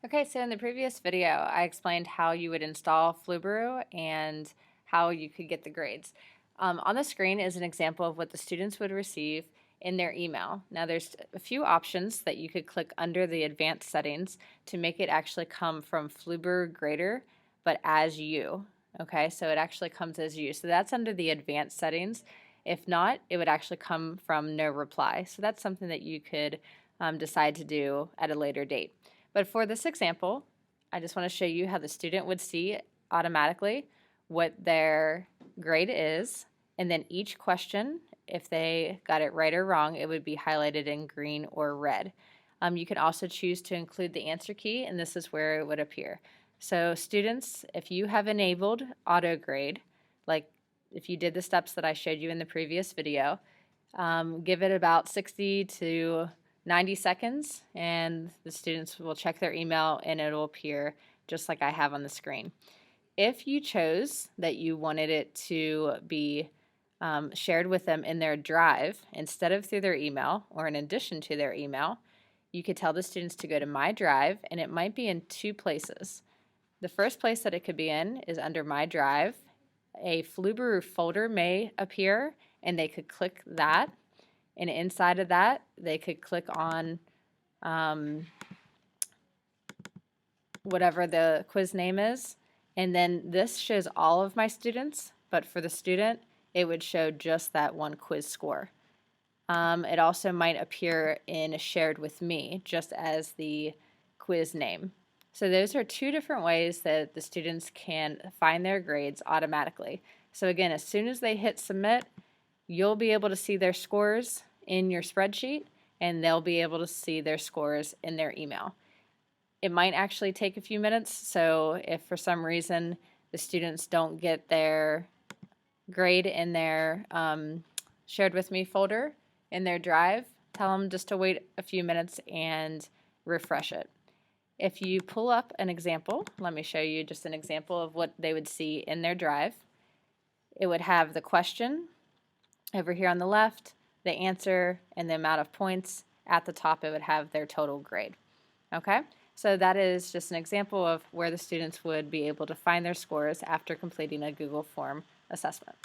Okay, so in the previous video, I explained how you would install Flubaroo and how you could get the grades. On the screen is an example of what the students would receive in their email. Now there's a few options that you could click under the advanced settings to make it actually come from Flubaroo Grader, but as you. Okay, so it actually comes as you. So that's under the advanced settings. If not, it would actually come from no reply. So that's something that you could decide to do at a later date. But for this example, I just want to show you how the student would see automatically what their grade is, and then each question, if they got it right or wrong, it would be highlighted in green or red. You can also choose to include the answer key, and this is where it would appear. So students, if you have enabled auto grade, like if you did the steps that I showed you in the previous video, give it about 60 to 90 seconds and the students will check their email and it'll appear just like I have on the screen. If you chose that you wanted it to be shared with them in their drive instead of through their email or in addition to their email, you could tell the students to go to My Drive, and it might be in two places. The first place that it could be in is under My Drive. A Flubaroo folder may appear and they could click that, and inside of that they could click on whatever the quiz name is, and then this shows all of my students, but for the student it would show just that one quiz score. It also might appear in Shared with Me just as the quiz name. So those are two different ways that the students can find their grades automatically. So again, as soon as they hit submit, you'll be able to see their scores in your spreadsheet and they'll be able to see their scores in their email. It might actually take a few minutes, so if for some reason the students don't get their grade in their Shared with Me folder in their drive, tell them just to wait a few minutes and refresh it. If you pull up an example, let me show you just an example of what they would see in their drive. It would have the question over here on the left, the answer, and the amount of points. At the top it would have their total grade. Okay, so that is just an example of where the students would be able to find their scores after completing a Google Form assessment.